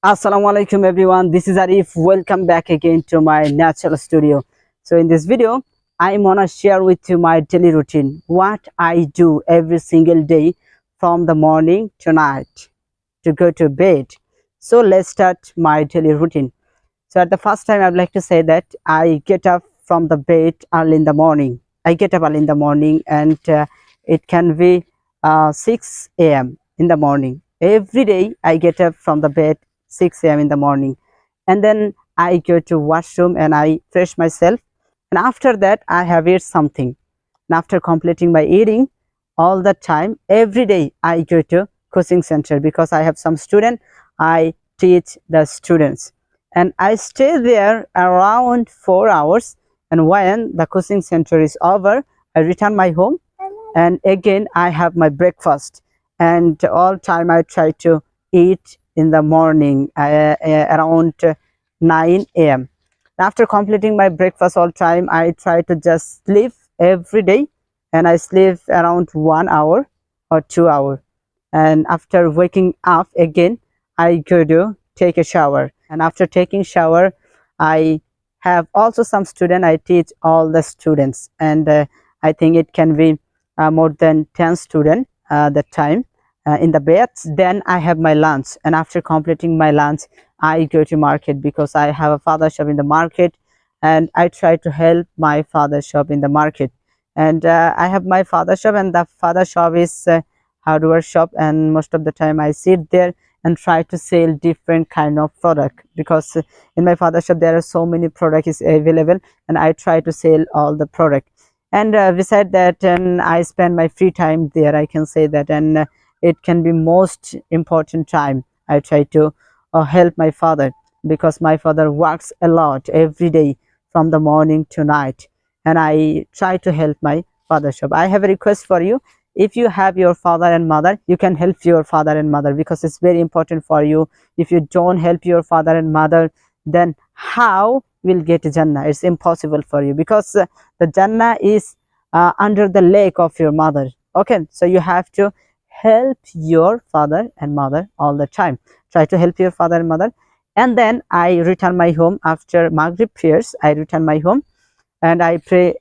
Assalamu alaikum everyone, this is Arif. Welcome back again to my natural studio. So in this video I'm gonna share with you my daily routine, what I do every single day from the morning to night to go to bed. So let's start my daily routine. So at the first time I'd like to say that I get up from the bed early in the morning. I get up early in the morning, and it can be 6 a.m. in the morning. Every day I get up from the bed 6 a.m. in the morning, and then I go to washroom and I fresh myself, and after that I have eat something. And after completing my eating, all the time every day I go to coaching center because I have some student. I teach the students, and I stay there around 4 hours. And when the coaching center is over, I return my home, and again I have my breakfast. And all time I try to eat in the morning around 9 a.m. After completing my breakfast, all time I try to just sleep every day, and I sleep around 1 hour or 2 hours. And after waking up again, I go to take a shower, and after taking shower I have also some student. I teach all the students, and I think it can be more than 10 students that time in the beds. Then I have my lunch, and after completing my lunch I go to market because I have a father shop in the market, and I try to help my father shop in the market. And I have my father shop, and the father shop is hardware shop, and most of the time I sit there and try to sell different kind of product because in my father shop there are so many products available, and I try to sell all the product. And beside that, and I spend my free time there, I can say that. And it can be most important time I try to help my father, because my father works a lot every day from the morning to night, and I try to help my father shop. I have a request for you. If you have your father and mother, you can help your father and mother, because it's very important for you. If you don't help your father and mother, then how will get Jannah? It's impossible for you, because the Jannah is under the leg of your mother. Okay, so you have to help your father and mother all the time. Try to help your father and mother. And then I return my home after Maghrib prayers. I return my home and I pray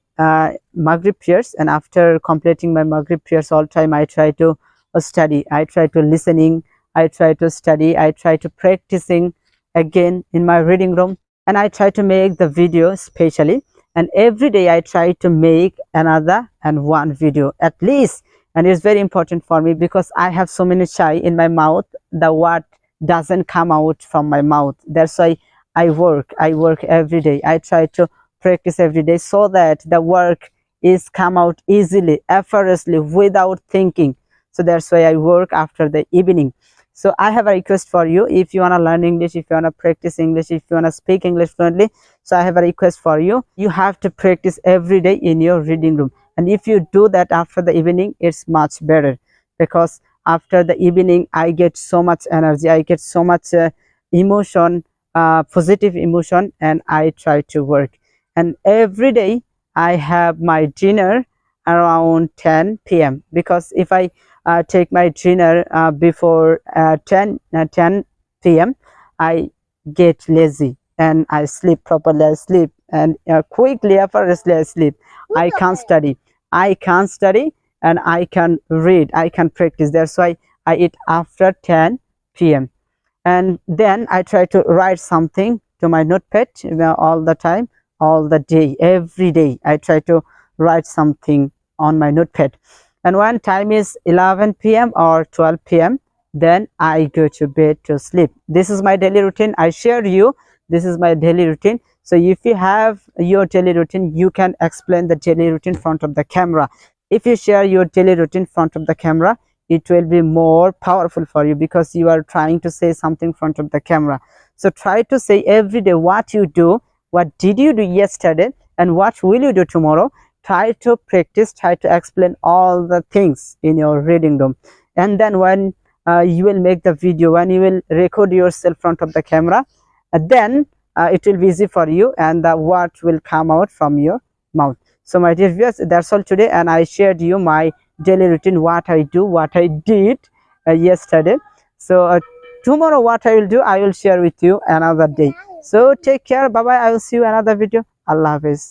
Maghrib prayers. And after completing my Maghrib prayers, all time I try to study. I try to listening. I try to study. I try to practicing again in my reading room, and I try to make the video specially. And every day I try to make another and one video at least. And it's very important for me because I have so many shy in my mouth. The word doesn't come out from my mouth. That's why I work every day. I try to practice every day so that the work is come out easily, effortlessly, without thinking. So that's why I work after the evening. So I have a request for you. If you want to learn English, if you want to practice English, if you want to speak English fluently, so I have a request for you. You have to practice every day in your reading room. And if you do that after the evening, it's much better, because after the evening I get so much energy, I get so much emotion, positive emotion, and I try to work. And every day I have my dinner around 10 p.m. because if I take my dinner before 10 p.m. I get lazy and I sleep properly. I sleep, and quickly, effortlessly I sleep. I can't study. I can't study, and I can read. I can practice. That's why I eat after 10 p.m. And then I try to write something to my notepad all the time, all the day, every day. I try to write something on my notepad. And when time is 11 p.m. or 12 p.m., then I go to bed to sleep. This is my daily routine. I share you. This is my daily routine. So if you have your daily routine, you can explain the daily routine in front of the camera. If you share your daily routine in front of the camera, it will be more powerful for you, because you are trying to say something in front of the camera. So try to say every day what you do, what did you do yesterday, and what will you do tomorrow. Try to practice, try to explain all the things in your reading room. And then when you will make the video, when you will record yourself in front of the camera, then it will be easy for you, and the word will come out from your mouth. So my dear viewers, that's all today, and I shared you my daily routine, what I do, what I did yesterday. So tomorrow what I will do, I will share with you another day. So take care, bye bye. I will see you another video. Allah Hafiz.